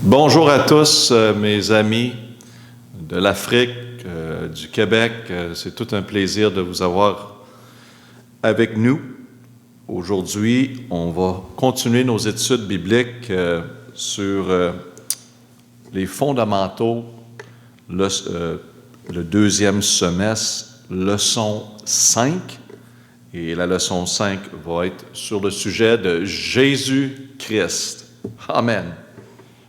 Bonjour à tous, mes amis de l'Afrique, du Québec. C'est tout un plaisir de vous avoir avec nous. Aujourd'hui, on va continuer nos études bibliques sur les fondamentaux, le deuxième semestre, leçon 5. Et la leçon 5 va être sur le sujet de Jésus-Christ. Amen.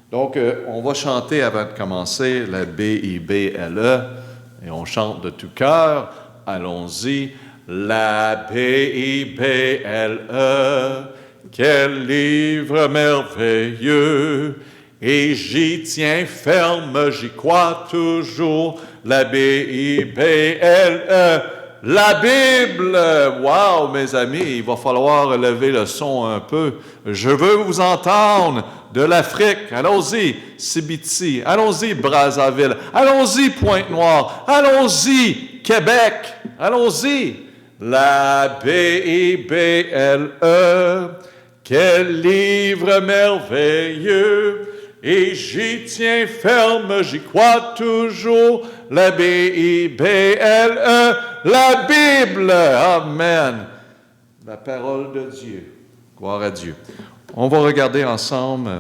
Donc, on va chanter avant de commencer la B-I-B-L-E, et on chante de tout cœur. Allons-y. La B-I-B-L-E, quel livre merveilleux, et j'y tiens ferme, j'y crois toujours. La B-I-B-L-E, la Bible! Wow, mes amis, il va falloir lever le son un peu. Je veux vous entendre de l'Afrique. Allons-y, Sibiti. Allons-y, Brazzaville. Allons-y, Pointe-Noire. Allons-y, Québec. Allons-y. La B-I-B-L-E, quel livre merveilleux, et j'y tiens ferme, j'y crois toujours. La B-I-B-L-E, la Bible. Amen. La parole de Dieu. Gloire à Dieu. On va regarder ensemble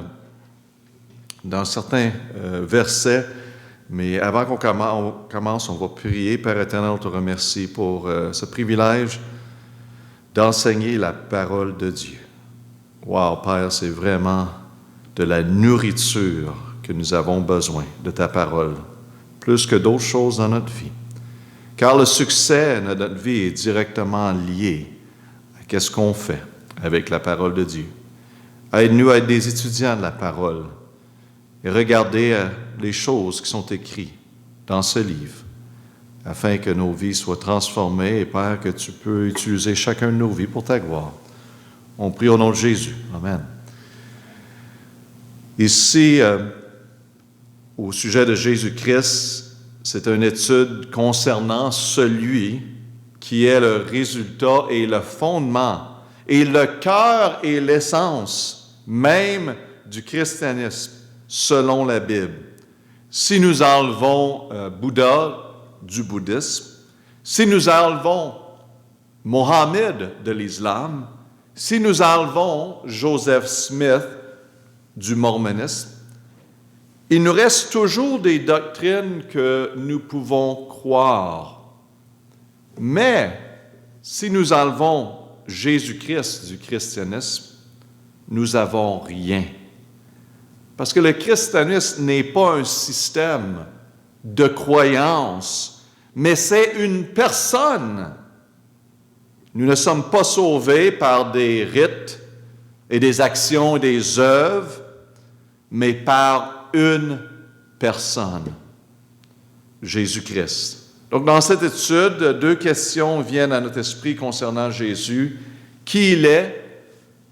dans certains versets, mais avant qu'on commence, on va prier. Père éternel, on te remercie pour ce privilège d'enseigner la parole de Dieu. Wow, Père, c'est vraiment de la nourriture que nous avons besoin de ta parole, plus que d'autres choses dans notre vie. Car le succès de notre vie est directement lié à ce qu'on fait avec la parole de Dieu. Aide-nous à être des étudiants de la parole et regarder les choses qui sont écrites dans ce livre, afin que nos vies soient transformées et, Père, que tu peux utiliser chacun de nos vies pour ta gloire. On prie au nom de Jésus. Amen. Ici, au sujet de Jésus-Christ, c'est une étude concernant celui qui est le résultat et le fondement et le cœur et l'essence même du christianisme, selon la Bible. Si nous enlevons Bouddha du bouddhisme, si nous enlevons Mohammed de l'islam, si nous enlevons Joseph Smith du mormonisme, il nous reste toujours des doctrines que nous pouvons croire. Mais si nous enlevons Jésus-Christ du christianisme, nous n'avons rien. Parce que le christianisme n'est pas un système de croyance, mais c'est une personne. Nous ne sommes pas sauvés par des rites et des actions et des œuvres, mais par une personne, Jésus-Christ. Donc, dans cette étude, deux questions viennent à notre esprit concernant Jésus. Qui il est,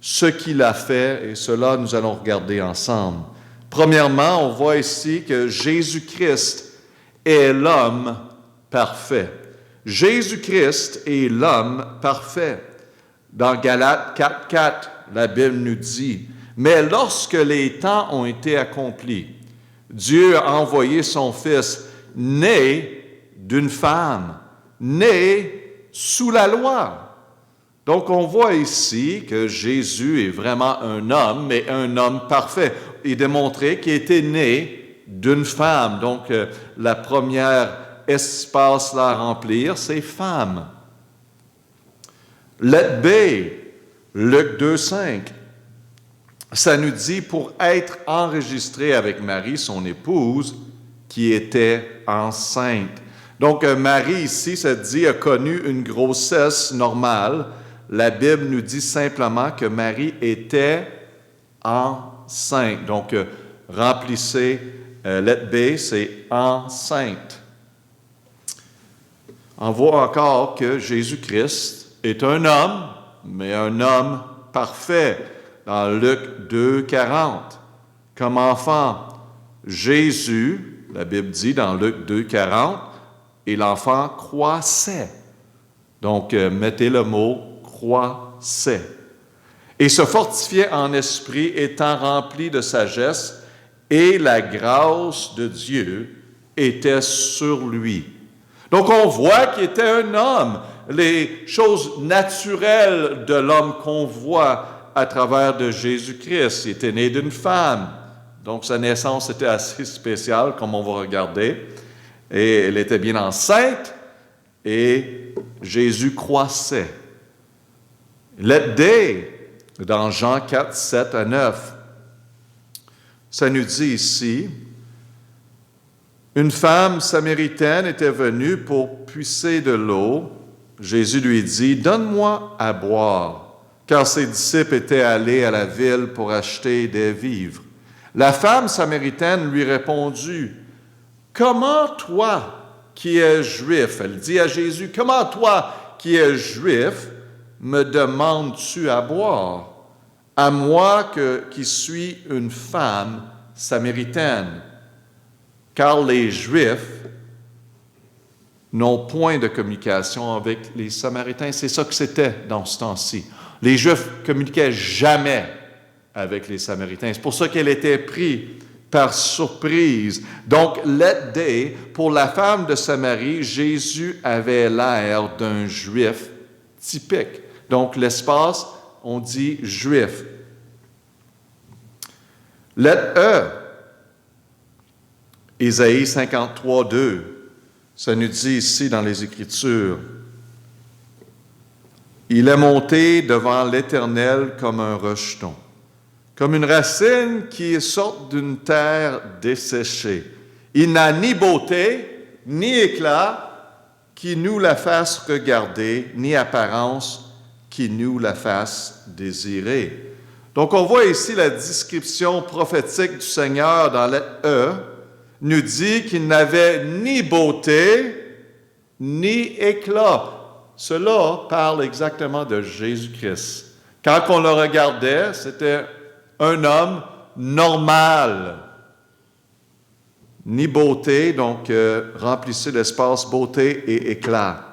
ce qu'il a fait, et cela, nous allons regarder ensemble. Premièrement, on voit ici que Jésus-Christ est l'homme parfait. Jésus-Christ est l'homme parfait. Dans Galates 4:4, la Bible nous dit, « Mais lorsque les temps ont été accomplis, Dieu a envoyé son Fils, né d'une femme, né sous la loi. » Donc, on voit ici que Jésus est vraiment un homme, mais un homme parfait. Il est démontré qu'il était né d'une femme. Donc, la première espace là à remplir, c'est femme. Let B, Luc 2:5, ça nous dit pour être enregistré avec Marie, son épouse, qui était enceinte. Donc, Marie, ici, ça dit, a connu une grossesse normale. La Bible nous dit simplement que Marie était enceinte. Donc, remplissez let B, c'est enceinte. On voit encore que Jésus-Christ est un homme, mais un homme parfait. Dans Luc 2:40, comme enfant, Jésus, la Bible dit dans Luc 2:40, et l'enfant croissait. Donc, mettez le mot croissait. Et se fortifiait en esprit, étant rempli de sagesse, et la grâce de Dieu était sur lui. Donc on voit qu'il était un homme. Les choses naturelles de l'homme qu'on voit à travers de Jésus-Christ. Il était né d'une femme. Donc sa naissance était assez spéciale, comme on va regarder. Et elle était bien enceinte et Jésus croissait. Let day, dans Jean 4, 7 à 9, ça nous dit ici, une femme samaritaine était venue pour puiser de l'eau. Jésus lui dit, « Donne-moi à boire, car ses disciples étaient allés à la ville pour acheter des vivres. » La femme samaritaine lui répondit, « Comment toi, qui es juif, elle dit à Jésus, « Comment toi, qui es juif, me demandes-tu à boire, à moi qui suis une femme samaritaine? » Car les Juifs n'ont point de communication avec les Samaritains. C'est ça que c'était dans ce temps-ci. Les Juifs communiquaient jamais avec les Samaritains. C'est pour ça qu'elle était prise par surprise. Donc, let day, pour la femme de Samarie, Jésus avait l'air d'un Juif typique. Donc, l'espace, on dit Juif. Let Isaïe 53, 2, ça nous dit ici dans les Écritures, « Il est monté devant l'Éternel comme un rejeton, comme une racine qui sort d'une terre desséchée. Il n'a ni beauté, ni éclat qui nous la fasse regarder, ni apparence qui nous la fasse désirer. » Donc on voit ici la description prophétique du Seigneur dans la nous dit qu'il n'avait ni beauté, ni éclat. Cela parle exactement de Jésus-Christ. Quand on le regardait, c'était un homme normal. Ni beauté, donc remplissez l'espace beauté et éclat.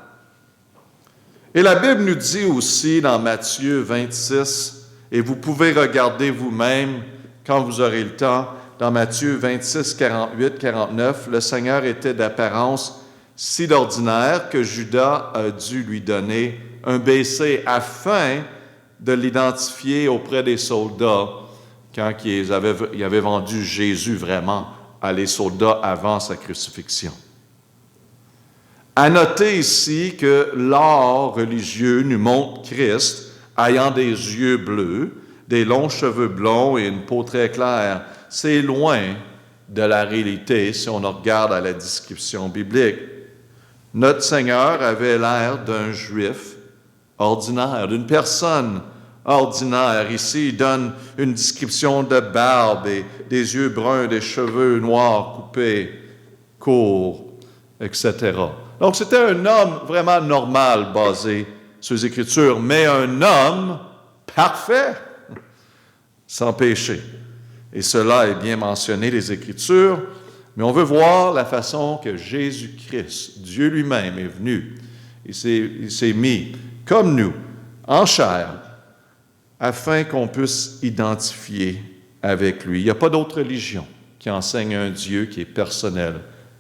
Et la Bible nous dit aussi dans Matthieu 26, et vous pouvez regarder vous-même quand vous aurez le temps, dans Matthieu 26, 48, 49, le Seigneur était d'apparence si d'ordinaire que Judas a dû lui donner un baiser afin de l'identifier auprès des soldats quand ils avaient vendu Jésus vraiment à les soldats avant sa crucifixion. À noter ici que l'art religieux nous montre Christ ayant des yeux bleus, des longs cheveux blonds et une peau très claire. C'est loin de la réalité si on regarde à la description biblique. Notre Seigneur avait l'air d'un Juif ordinaire, d'une personne ordinaire. Ici, il donne une description de barbe et des yeux bruns, des cheveux noirs coupés, courts, etc. Donc, c'était un homme vraiment normal basé sur les Écritures, mais un homme parfait, sans péché. Et cela est bien mentionné dans les Écritures, mais on veut voir la façon que Jésus-Christ, Dieu lui-même, est venu. Il s'est mis, comme nous, en chair, afin qu'on puisse identifier avec lui. Il n'y a pas d'autre religion qui enseigne un Dieu qui est personnel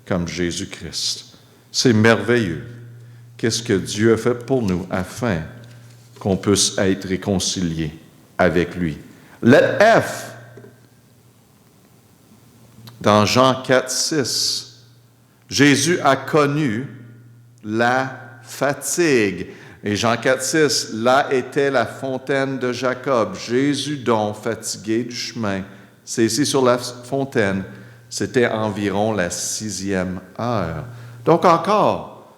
comme Jésus-Christ. C'est merveilleux. Qu'est-ce que Dieu a fait pour nous afin qu'on puisse être réconciliés avec lui. Let F, dans Jean 4, 6, Jésus a connu la fatigue. Et Jean 4, 6, là était la fontaine de Jacob. Jésus donc, fatigué du chemin, c'est ici sur la fontaine, c'était environ la 6e heure. Donc encore,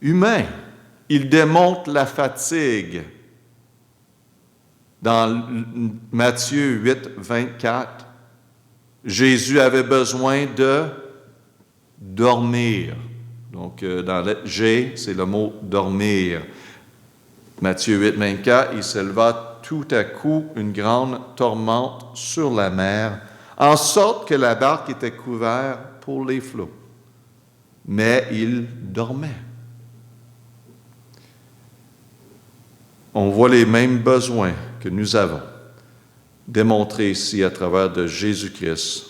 humain, il démontre la fatigue. Dans Matthieu 8, 24, Jésus avait besoin de dormir. Donc, dans le G, c'est le mot dormir. Matthieu 8, 24, il s'éleva tout à coup une grande tourmente sur la mer, en sorte que la barque était couverte pour les flots. Mais il dormait. On voit les mêmes besoins que nous avons, démontrés ici à travers de Jésus-Christ,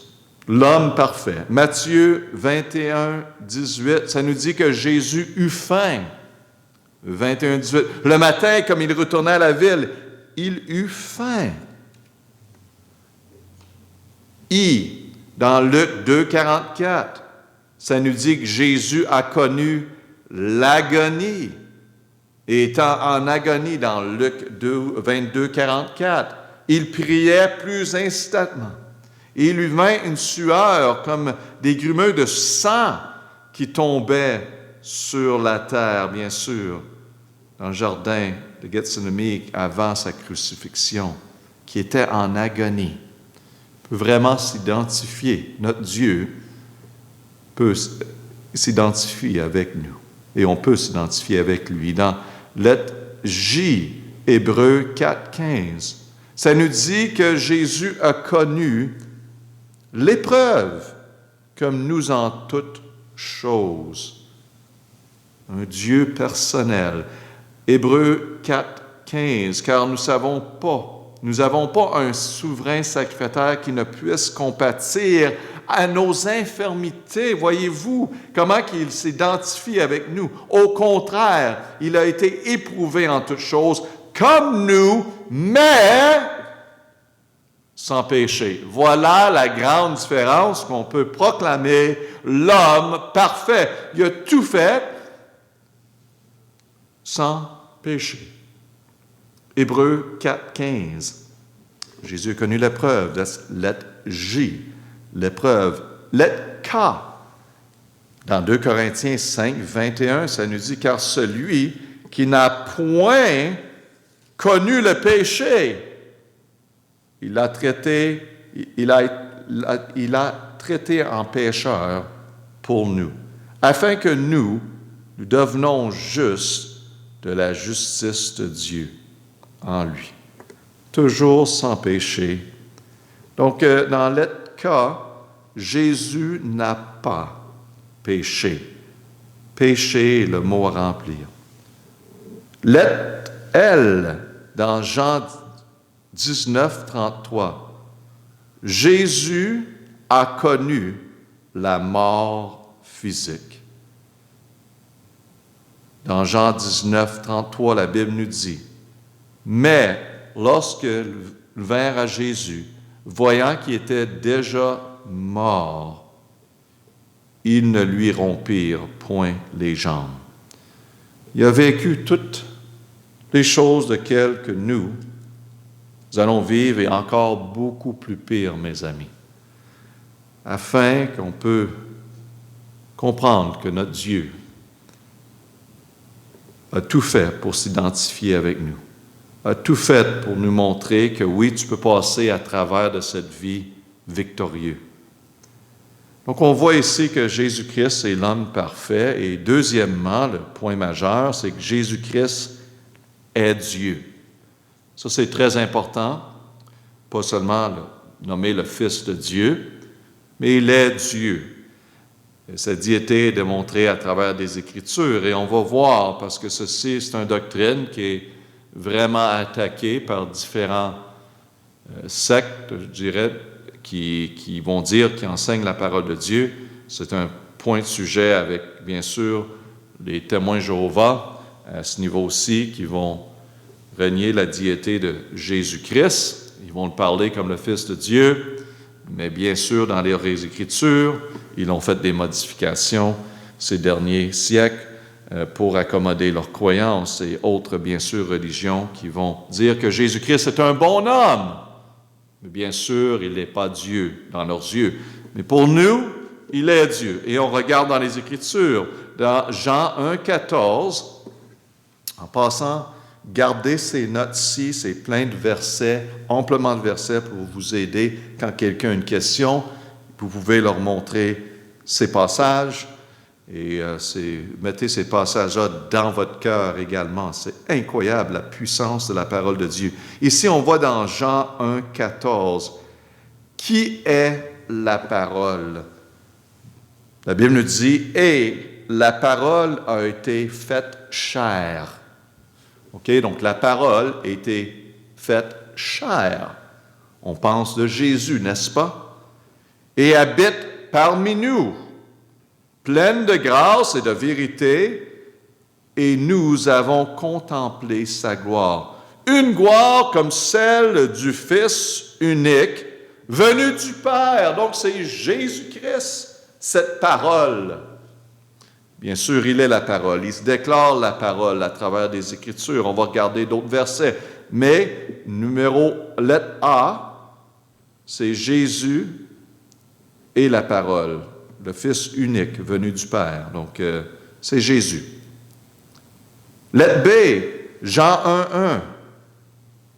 L'homme parfait. Matthieu 21, 18, ça nous dit que Jésus eut faim. 21, 18. Le matin, comme il retournait à la ville, il eut faim. Dans Luc 2, 44, ça nous dit que Jésus a connu l'agonie. Et étant en agonie dans Luc 22, 44, il priait plus instamment. Et il lui vint une sueur comme des grumeux de sang qui tombaient sur la terre, bien sûr, dans le jardin de Gethsémani avant sa crucifixion, qui était en agonie. On peut vraiment s'identifier. Notre Dieu peut s'identifier avec nous. Et on peut s'identifier avec lui. Dans lettre J, Hébreux 4, 15, ça nous dit que Jésus a connu l'épreuve comme nous en toutes choses. Un Dieu personnel. Hébreux 4, 15, car nous n'avons pas un souverain sacrificateur qui ne puisse compatir à nos infirmités. Voyez-vous comment il s'identifie avec nous. Au contraire, il a été éprouvé en toutes choses, comme nous, mais sans péché. Voilà la grande différence qu'on peut proclamer l'homme parfait. Il a tout fait sans péché. Hébreux 4, 15. Jésus a connu l'épreuve, lettre J. L'épreuve, lettre K. Dans 2 Corinthiens 5, 21, ça nous dit, car celui qui n'a point connu le péché, il a traité en pécheur pour nous, afin que nous devenions justes de la justice de Dieu en lui. Toujours sans péché. Donc, dans lettre K, Jésus n'a pas péché. Péché est le mot à remplir. Lettre L, dans Jean 19, 33, Jésus a connu la mort physique. Dans Jean 19, 33, la Bible nous dit, mais lorsqu'ils vinrent à Jésus, voyant qu'il était déjà mort, ils ne lui rompirent point les jambes. Il a vécu toutes les choses de que nous allons vivre, et encore beaucoup plus pire, mes amis, afin qu'on peut comprendre que notre Dieu a tout fait pour s'identifier avec nous, a tout fait pour nous montrer que oui, tu peux passer à travers de cette vie victorieux. Donc, on voit ici que Jésus-Christ est l'homme parfait. Et deuxièmement, le point majeur, c'est que Jésus-Christ est Dieu. Ça, c'est très important. Pas seulement nommer le Fils de Dieu, mais il est Dieu. Et cette diété est démontrée à travers des Écritures. Et on va voir, parce que ceci, c'est une doctrine qui est vraiment attaquée par différents sectes, je dirais, qui vont dire, qui enseignent la parole de Dieu. C'est un point de sujet avec, bien sûr, les témoins Jéhovah, à ce niveau-ci, qui vont renier la diété de Jésus-Christ. Ils vont le parler comme le Fils de Dieu, mais bien sûr, dans les Écritures, ils ont fait des modifications ces derniers siècles pour accommoder leurs croyances et autres, bien sûr, religions qui vont dire que Jésus-Christ est un bon homme. Mais bien sûr, il n'est pas Dieu dans leurs yeux. Mais pour nous, il est Dieu. Et on regarde dans les Écritures, dans Jean 1, 14, en passant, gardez ces notes-ci, c'est plein de versets, amplement de versets pour vous aider. Quand quelqu'un a une question, vous pouvez leur montrer ces passages et mettez ces passages-là dans votre cœur également. C'est incroyable la puissance de la parole de Dieu. Ici, on voit dans Jean 1, 14, qui est la parole? La Bible nous dit, et la parole a été faite chair. OK? Donc, la parole a été faite chair. On pense de Jésus, n'est-ce pas? et habite parmi nous, pleine de grâce et de vérité, et nous avons contemplé sa gloire. Une gloire comme celle du Fils unique, venu du Père. Donc c'est Jésus-Christ, cette parole. Bien sûr, il est la parole. Il se déclare la parole à travers des Écritures. On va regarder d'autres versets. Mais, lettre A, c'est Jésus et la parole, le Fils unique venu du Père. Donc, c'est Jésus. Lettre B, Jean 1:1.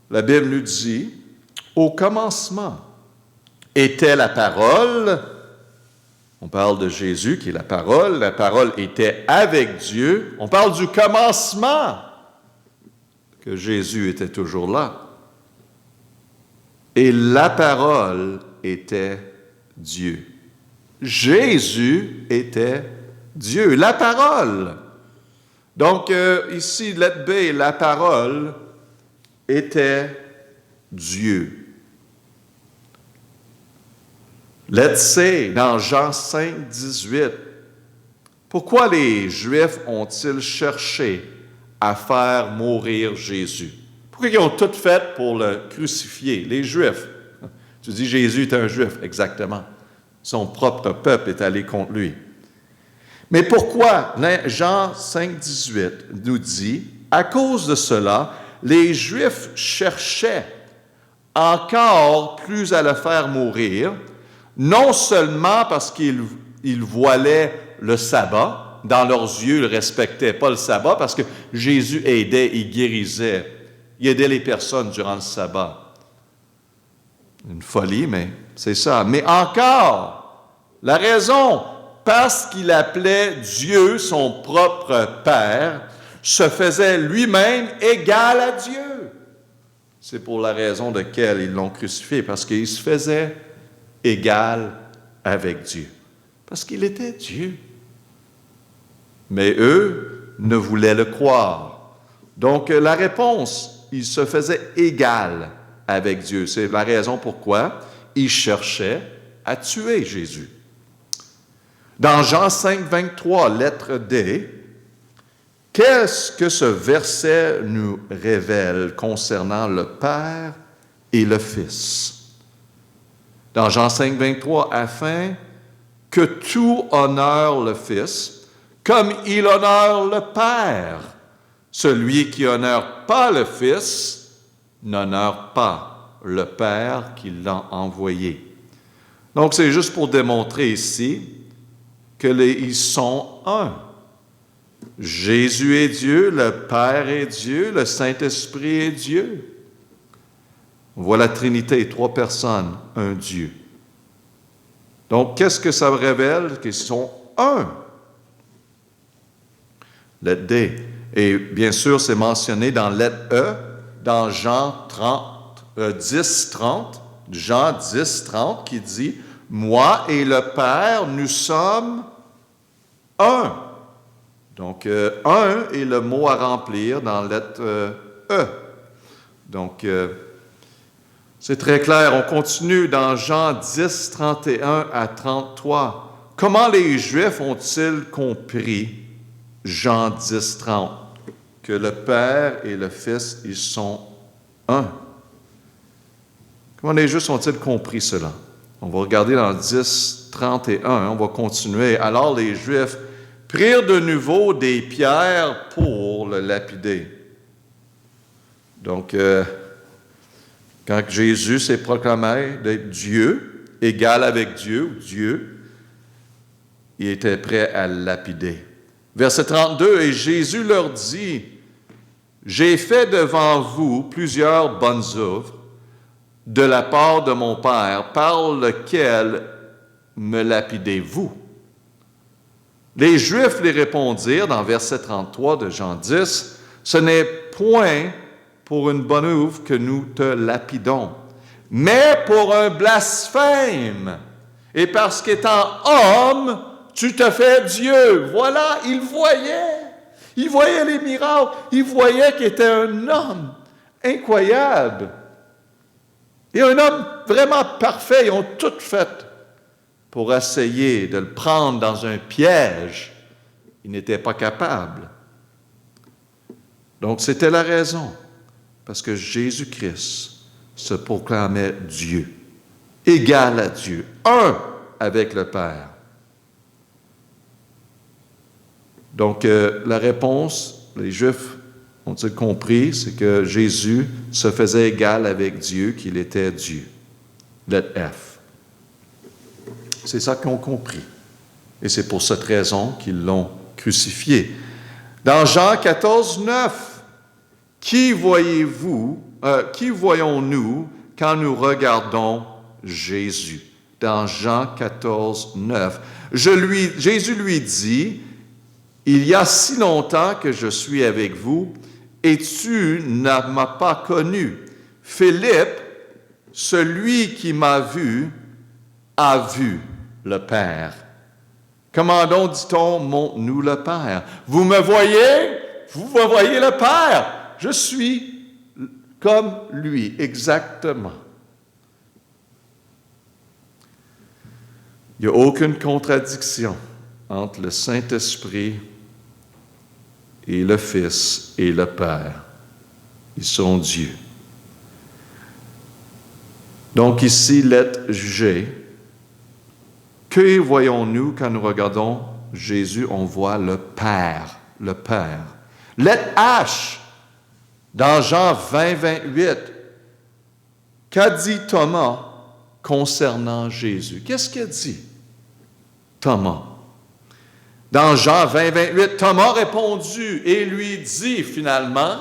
La Bible nous dit, « Au commencement était la parole ». On parle de Jésus qui est la parole était avec Dieu. On parle du commencement, que Jésus était toujours là. Et la parole était Dieu. Jésus était Dieu, la parole. Donc ici, lettre B, la parole était Dieu. Lettre C, dans Jean 5, 18. Pourquoi les Juifs ont-ils cherché à faire mourir Jésus? Pourquoi ils ont tout fait pour le crucifier? Les Juifs. Tu dis Jésus est un Juif, exactement. Son propre peuple est allé contre lui. Mais pourquoi? Jean 5, 18 nous dit, à cause de cela, les Juifs cherchaient encore plus à le faire mourir, non seulement parce qu'ils voilaient le sabbat, dans leurs yeux, ils ne respectaient pas le sabbat, parce que Jésus aidait, il guérissait, il aidait les personnes durant le sabbat. Une folie, mais c'est ça. Mais encore, la raison, parce qu'il appelait Dieu son propre Père, se faisait lui-même égal à Dieu. C'est pour la raison de laquelle ils l'ont crucifié, parce qu'il se faisait égal avec Dieu, parce qu'il était Dieu. Mais eux ne voulaient le croire. Donc la réponse, il se faisait égal avec Dieu. C'est la raison pourquoi ils cherchaient à tuer Jésus. Dans Jean 5, 23, lettre D, qu'est-ce que ce verset nous révèle concernant le Père et le Fils? Dans Jean 5, 23, afin que tout honore le Fils, comme il honore le Père. Celui qui honore pas le Fils n'honore pas le Père qui l'a envoyé. Donc, c'est juste pour démontrer ici qu'ils sont un. Jésus est Dieu, le Père est Dieu, le Saint-Esprit est Dieu. On voit la Trinité, 3 personnes, un Dieu. Donc, qu'est-ce que ça révèle? Qu'ils sont un. Lettre D. Et bien sûr, c'est mentionné dans lettre E, dans Jean 10, 30, Jean 10, 30, qui dit « Moi et le Père, nous sommes un ». Donc, un est le mot à remplir dans lettre E. Donc, c'est très clair. On continue dans Jean 10, 31 à 33. Comment les Juifs ont-ils compris Jean 10, 30? Que le Père et le Fils, ils sont un. Comment les Juifs ont-ils compris cela? On va regarder dans 10, 31. On va continuer. Alors les Juifs prirent de nouveau des pierres pour le lapider. Donc, quand Jésus s'est proclamé d'être Dieu, égal avec Dieu, il était prêt à le lapider. Verset 32, « Et Jésus leur dit, « J'ai fait devant vous plusieurs bonnes œuvres de la part de mon Père, par lequel me lapidez-vous? » Les Juifs les répondirent dans verset 33 de Jean 10, « Ce n'est point pour une bonne œuvre que nous te lapidons, mais pour un blasphème, et parce qu'étant homme, tu te fais Dieu. » Voilà, il voyait les miracles, il voyait qu'il était un homme incroyable, et un homme vraiment parfait. Ils ont tout fait pour essayer de le prendre dans un piège. Il n'était pas capable. Donc, c'était la raison. Parce que Jésus-Christ se proclamait Dieu, égal à Dieu, un avec le Père. Donc, la réponse, les Juifs ont-ils compris, c'est que Jésus se faisait égal avec Dieu, qu'il était Dieu. Lettre F. C'est ça qu'ils ont compris. Et c'est pour cette raison qu'ils l'ont crucifié. Dans Jean 14, 9, qui voyons-nous quand nous regardons Jésus? Dans Jean 14, 9. Jésus lui dit, « Il y a si longtemps que je suis avec vous, et tu ne m'as pas connu. Philippe, celui qui m'a vu, a vu le Père. Comment donc dit-on, montre-nous le Père? Vous me voyez? Vous voyez le Père. Je suis comme lui, exactement. Il n'y a aucune contradiction entre le Saint-Esprit et le Fils et le Père. Ils sont Dieu. Donc ici, lettre G. Que voyons-nous quand nous regardons Jésus? On voit le Père, le Père. Lettre H, dans Jean 20, 28. Qu'a dit Thomas concernant Jésus? Qu'est-ce qu'il dit, Thomas? Dans Jean 20, 28, Thomas a répondu et lui dit finalement,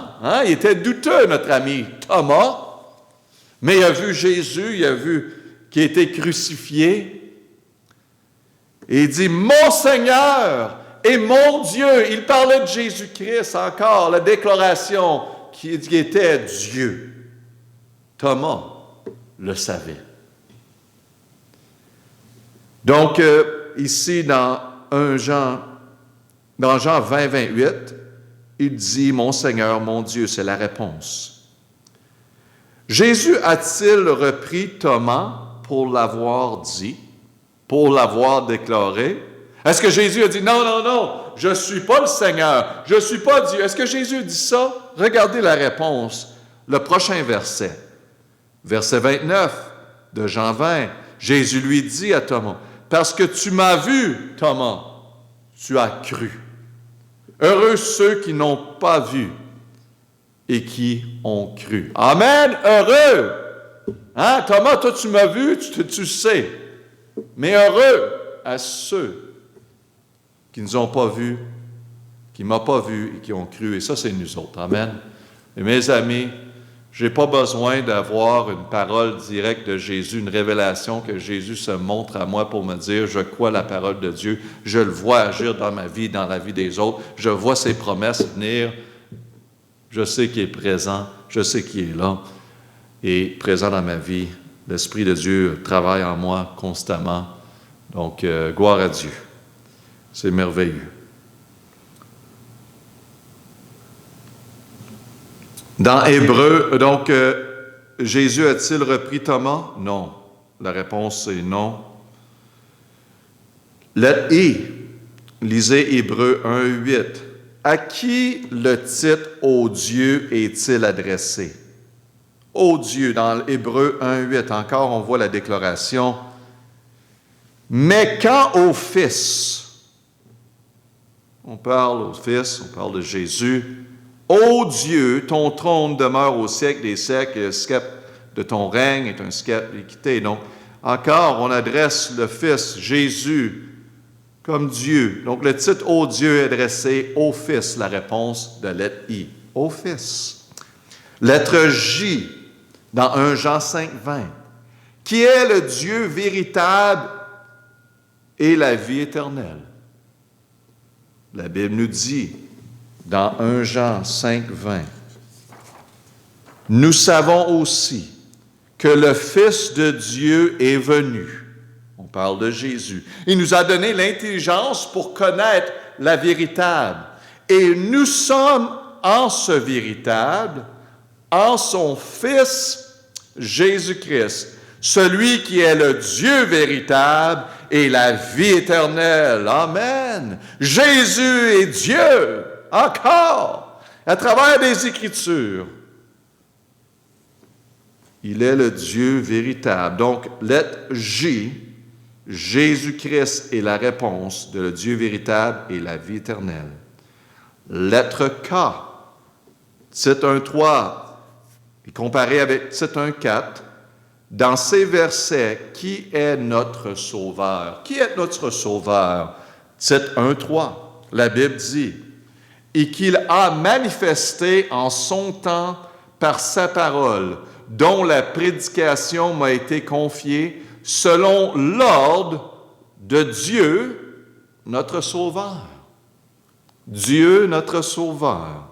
il était douteux, notre ami Thomas, mais il a vu Jésus, il a vu qu'il était crucifié, et il dit, « Mon Seigneur et mon Dieu », il parlait de Jésus-Christ encore, la déclaration qu'il était Dieu. Thomas le savait. Donc, ici, dans Jean 20, 28, il dit, « Mon Seigneur, mon Dieu », c'est la réponse. Jésus a-t-il repris Thomas pour l'avoir dit, pour l'avoir déclaré? Est-ce que Jésus a dit, « Non, non, non, je ne suis pas le Seigneur, je ne suis pas Dieu ». Est-ce que Jésus a dit ça? Regardez la réponse, le prochain verset. Verset 29 de Jean 20, Jésus lui dit à Thomas, « Parce que tu m'as vu, Thomas, tu as cru. Heureux ceux qui n'ont pas vu et qui ont cru. » Amen, heureux. Thomas, toi tu m'as vu, tu sais. Mais heureux à ceux qui ne nous ont pas vus, qui ne m'ont pas vu et qui ont cru. Et ça, c'est nous autres. Amen. Et mes amis, je n'ai pas besoin d'avoir une parole directe de Jésus, une révélation que Jésus se montre à moi pour me dire, je crois la parole de Dieu, je le vois agir dans ma vie, dans la vie des autres, je vois ses promesses venir, je sais qu'il est présent, je sais qu'il est là, et présent dans ma vie. L'Esprit de Dieu travaille en moi constamment. Donc, gloire à Dieu. C'est merveilleux. Dans Hébreu, donc, Jésus a-t-il repris Thomas? Non. La réponse est non. Lettre I. Lisez Hébreu 1, 8. À qui le titre « Ô Dieu » est-il adressé? Ô Dieu, dans Hébreu 1, 8, encore on voit la déclaration. Mais quand au Fils, on parle au Fils, on parle de Jésus, ô Dieu, ton trône demeure au siècle des siècles, et le sceptre de ton règne est un sceptre d'équité. Donc, encore, on adresse le Fils, Jésus, comme Dieu. Donc, le titre « Ô Dieu » est adressé au Fils, la réponse de lettre I, au Fils. Lettre J, dans 1 Jean 5, 20. Qui est le Dieu véritable et la vie éternelle? La Bible nous dit, dans 1 Jean 5, 20, nous savons aussi que le Fils de Dieu est venu. On parle de Jésus. Il nous a donné l'intelligence pour connaître la véritable. Et nous sommes en ce véritable, en son Fils Jésus-Christ. celui qui est le Dieu véritable et la vie éternelle. Amen. Jésus est Dieu, encore, à travers les Écritures. Il est le Dieu véritable. Donc, lettre J, Jésus-Christ est la réponse de le Dieu véritable et la vie éternelle. Lettre K, Tite 1.3, et comparé avec Tite 1.4, dans ces versets, qui est notre Sauveur? Qui est notre Sauveur? Tite 1.3, la Bible dit, et qu'il a manifesté en son temps par sa parole, dont la prédication m'a été confiée selon l'ordre de Dieu, notre Sauveur. Dieu, notre Sauveur.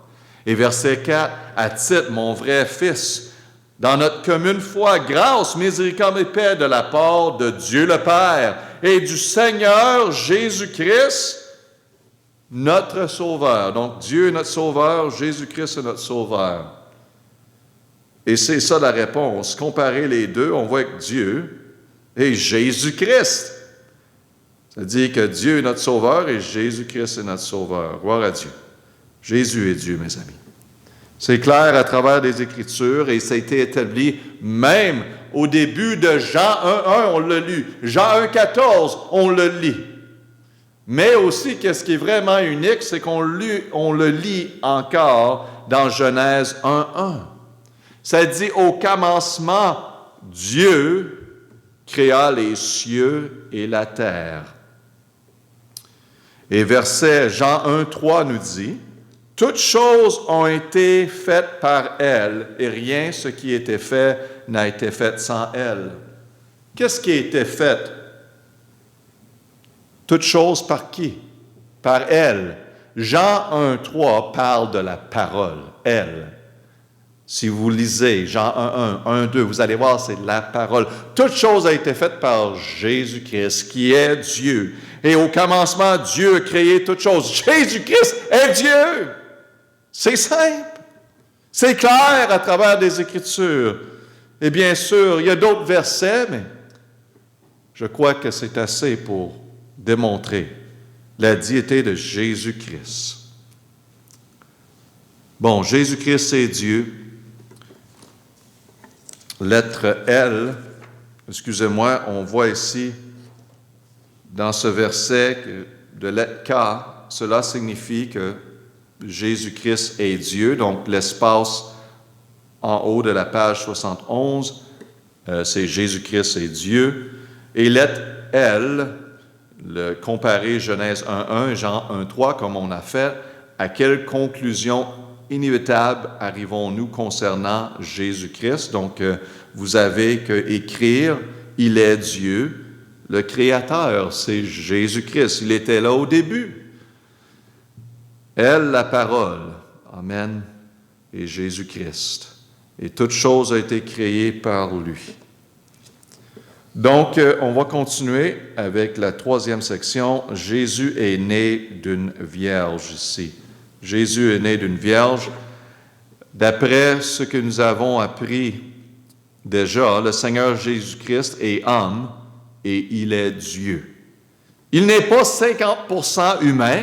Et verset 4, à Tite, mon vrai fils, dans notre commune foi, grâce, miséricorde et paix de la part de Dieu le Père et du Seigneur Jésus-Christ, notre Sauveur. Donc, Dieu est notre Sauveur, Jésus-Christ est notre Sauveur. Et c'est ça la réponse. Comparer les deux, on voit que Dieu et Jésus-Christ. Ça dit que Dieu est notre Sauveur et Jésus-Christ est notre Sauveur. Gloire à Dieu. Jésus est Dieu, mes amis. C'est clair à travers les Écritures et ça a été établi même au début de Jean 1.1, on l'a lu. Jean 1.14, on le lit. Mais aussi, qu'est-ce qui est vraiment unique, c'est qu'on le lit encore dans Genèse 1.1. Ça dit, au commencement, Dieu créa les cieux et la terre. Et verset Jean 1.3 nous dit, toutes choses ont été faites par elle, et rien ce qui était fait n'a été fait sans elle. Qu'est-ce qui a été fait? Toutes choses par qui? Par elle. Jean 1.3 parle de la parole, elle. Si vous lisez Jean 1.1, 1.2, vous allez voir, c'est la parole. Toute chose a été faite par Jésus-Christ, qui est Dieu. Et au commencement, Dieu a créé toutes choses. Jésus-Christ est Dieu. C'est simple. C'est clair à travers des Écritures. Et bien sûr, il y a d'autres versets, mais je crois que c'est assez pour démontrer la diété de Jésus-Christ. Bon, Jésus-Christ, c'est Dieu. Lettre L, excusez-moi, on voit ici, dans ce verset de lettre K, cela signifie que Jésus-Christ est Dieu, donc l'espace en haut de la page 71, c'est Jésus-Christ est Dieu. Et lettre L, le comparer Genèse 1.1 et Jean 1.3, comme on a fait, à quelle conclusion inévitable arrivons-nous concernant Jésus-Christ? Donc, vous avez qu'écrire, il est Dieu. Le Créateur, c'est Jésus-Christ. Il était là au début. Elle, la parole. Amen. Et Jésus-Christ. Et toute chose a été créée par lui. Donc, on va continuer avec la troisième section. Jésus est né d'une vierge ici. Jésus est né d'une vierge. D'après ce que nous avons appris déjà, le Seigneur Jésus-Christ est homme et il est Dieu. Il n'est pas 50% humain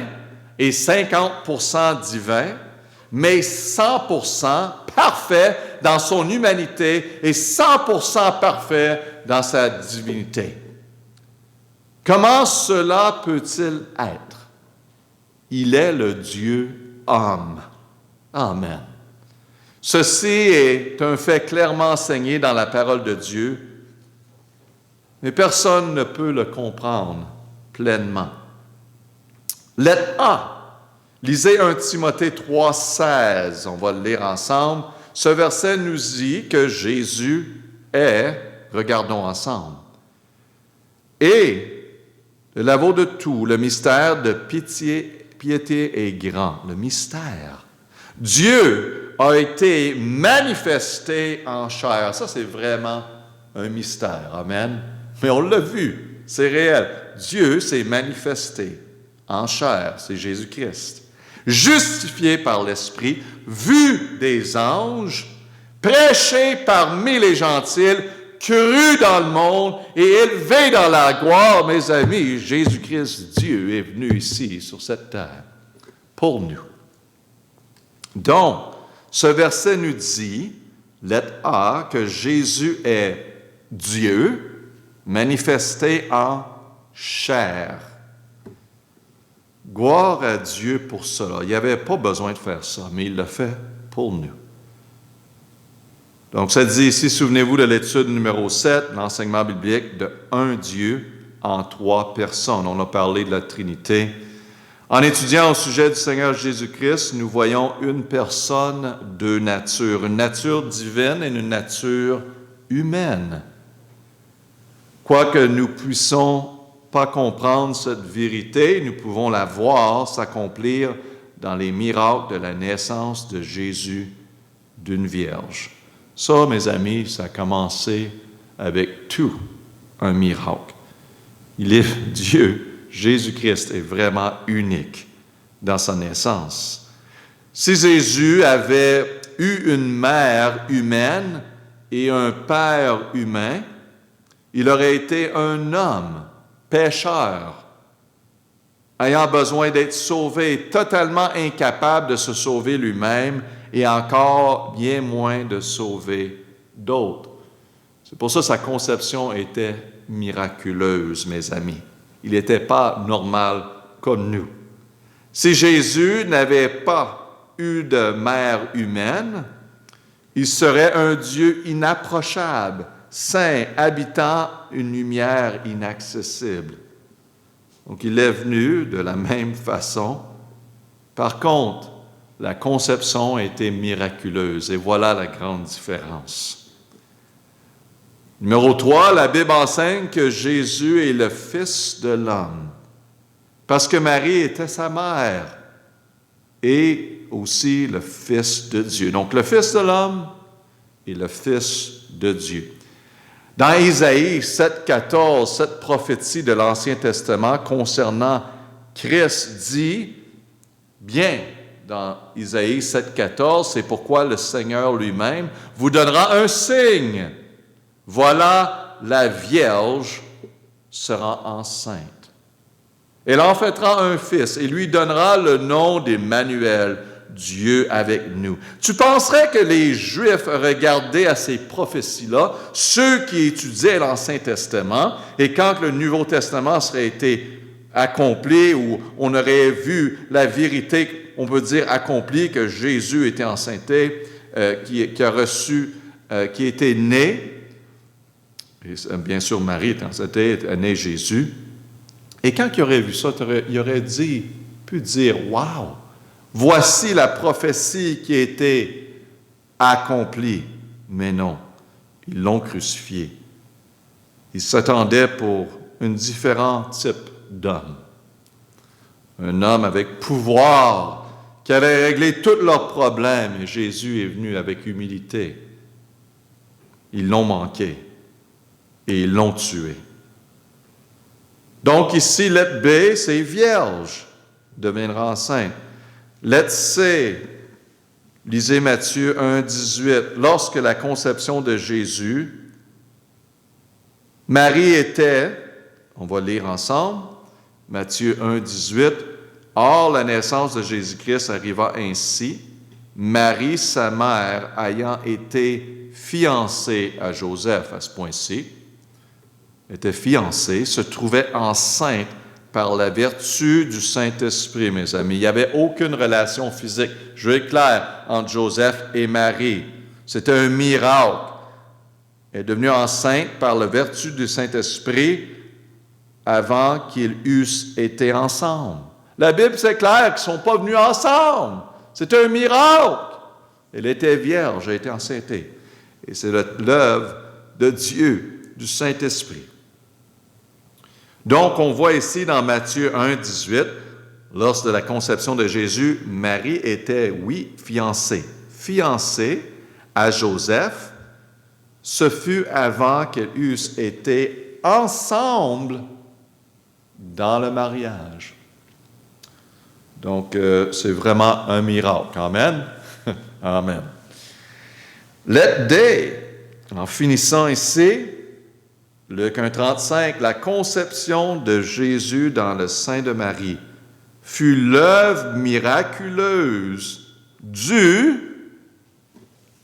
et 50% divin, mais 100% parfait dans son humanité et 100% parfait dans sa divinité. Comment cela peut-il être? Il est le Dieu homme. Amen. Ceci est un fait clairement enseigné dans la parole de Dieu, mais personne ne peut le comprendre pleinement. Lettre A. Lisez 1 Timothée 3,16. On va le lire ensemble. Ce verset nous dit que Jésus est, regardons ensemble, et le laveau de tout, le mystère de piété est grand. Le mystère. Dieu a été manifesté en chair. Ça, c'est vraiment un mystère. Amen. Mais on l'a vu. C'est réel. Dieu s'est manifesté en chair. C'est Jésus-Christ. Justifié par l'Esprit, vu des anges, prêché parmi les gentils, cru dans le monde et élevé dans la gloire, mes amis, Jésus-Christ, Dieu, est venu ici, sur cette terre, pour nous. Donc, ce verset nous dit, lettre A, que Jésus est Dieu, manifesté en chair. Gloire à Dieu pour cela. Il n'y avait pas besoin de faire ça, mais il l'a fait pour nous. Donc, ça dit ici, souvenez-vous de l'étude numéro 7, l'enseignement biblique de un Dieu en 3 personnes. On a parlé de la Trinité. En étudiant au sujet du Seigneur Jésus-Christ, nous voyons une personne, deux natures, une nature divine et une nature humaine. Quoique nous puissions pas comprendre cette vérité, nous pouvons la voir s'accomplir dans les miracles de la naissance de Jésus d'une vierge. Ça, mes amis, ça a commencé avec tout un miracle. Il est Dieu, Jésus-Christ est vraiment unique dans sa naissance. Si Jésus avait eu une mère humaine et un père humain, il aurait été un homme pécheur, ayant besoin d'être sauvé, totalement incapable de se sauver lui-même et encore bien moins de sauver d'autres. C'est pour ça que sa conception était miraculeuse, mes amis. Il n'était pas normal comme nous. Si Jésus n'avait pas eu de mère humaine, il serait un Dieu inapprochable, saint, habitant une lumière inaccessible. Donc, il est venu de la même façon. Par contre, la conception était miraculeuse, et voilà la grande différence. Numéro 3, la Bible enseigne que Jésus est le Fils de l'homme, parce que Marie était sa mère, et aussi le Fils de Dieu. Donc, le Fils de l'homme et le Fils de Dieu. Dans Isaïe 7,14, cette prophétie de l'Ancien Testament concernant Christ dit, bien, dans Isaïe 7,14, c'est pourquoi le Seigneur lui-même vous donnera un signe. Voilà, la Vierge sera enceinte. Elle enfantera un fils et lui donnera le nom d'Emmanuel, Dieu avec nous. Tu penserais que les Juifs regardaient à ces prophéties-là, ceux qui étudiaient l'Ancien Testament, et quand le Nouveau Testament serait été accompli, ou on aurait vu la vérité, on peut dire accomplie, que Jésus était enceinté, qui était né, et bien sûr Marie était enceintée, était né Jésus, et quand il aurait vu ça, il aurait pu dire « Wow! Voici la prophétie qui a été accomplie. » Mais non, ils l'ont crucifié. Ils s'attendaient pour un différent type d'homme. Un homme avec pouvoir, qui allait régler tous leurs problèmes. Et Jésus est venu avec humilité. Ils l'ont manqué et ils l'ont tué. Donc ici, lettre B, c'est vierge, deviendra enceinte. Lettre C, lisez Matthieu 1, 18. Lorsque la conception de Jésus, Marie était, on va lire ensemble, Matthieu 1, 18. Or, la naissance de Jésus-Christ arriva ainsi, Marie, sa mère, ayant été fiancée à Joseph à ce point-ci, était fiancée, se trouvait enceinte par la vertu du Saint-Esprit, mes amis. Il n'y avait aucune relation physique, je vais être clair, entre Joseph et Marie. C'était un miracle. Elle est devenue enceinte par la vertu du Saint-Esprit avant qu'ils eussent été ensemble. La Bible, c'est clair qu'ils ne sont pas venus ensemble. C'était un miracle. Elle était vierge, elle était enceinte. Et c'est l'œuvre de Dieu, du Saint-Esprit. Donc, on voit ici dans Matthieu 1, 18, lors de la conception de Jésus, Marie était, oui, fiancée. Fiancée à Joseph, ce fut avant qu'elles eussent été ensemble dans le mariage. Donc, c'est vraiment un miracle. Amen. Amen. Lettre D. En finissant ici, Luc 1,35, la conception de Jésus dans le sein de Marie fut l'œuvre miraculeuse du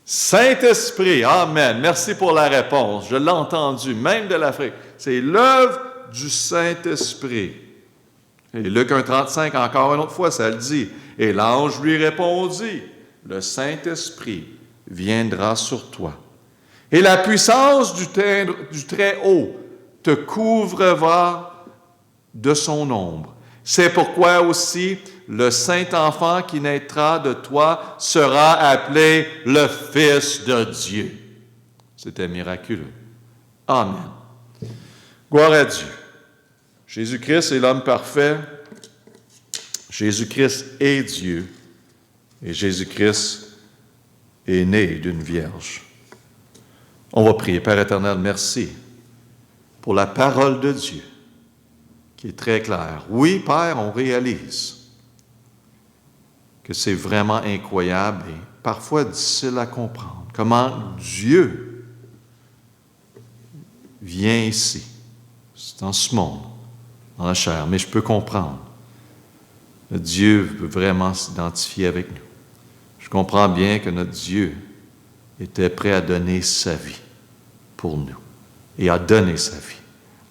Saint-Esprit. Amen. Merci pour la réponse. Je l'ai entendu, même de l'Afrique. C'est l'œuvre du Saint-Esprit. Et Luc 1,35, encore une autre fois, ça le dit. Et l'ange lui répondit, le Saint-Esprit viendra sur toi. Et la puissance du Très-Haut te couvrira de son ombre. C'est pourquoi aussi le Saint-Enfant qui naîtra de toi sera appelé le Fils de Dieu. C'était miraculeux. Amen. Gloire à Dieu. Jésus-Christ est l'homme parfait. Jésus-Christ est Dieu. Et Jésus-Christ est né d'une vierge. On va prier. Père éternel, merci pour la parole de Dieu qui est très claire. Oui, Père, on réalise que c'est vraiment incroyable et parfois difficile à comprendre. Comment Dieu vient ici, c'est dans ce monde, dans la chair, mais je peux comprendre. Dieu veut vraiment s'identifier avec nous. Je comprends bien que notre Dieu était prêt à donner sa vie pour nous et à donner sa vie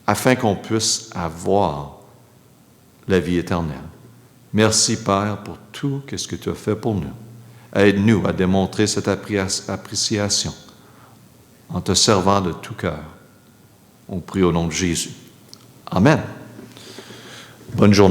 afin qu'on puisse avoir la vie éternelle. Merci, Père, pour tout ce que tu as fait pour nous. Aide-nous à démontrer cette appréciation en te servant de tout cœur. On prie au nom de Jésus. Amen. Bonne journée.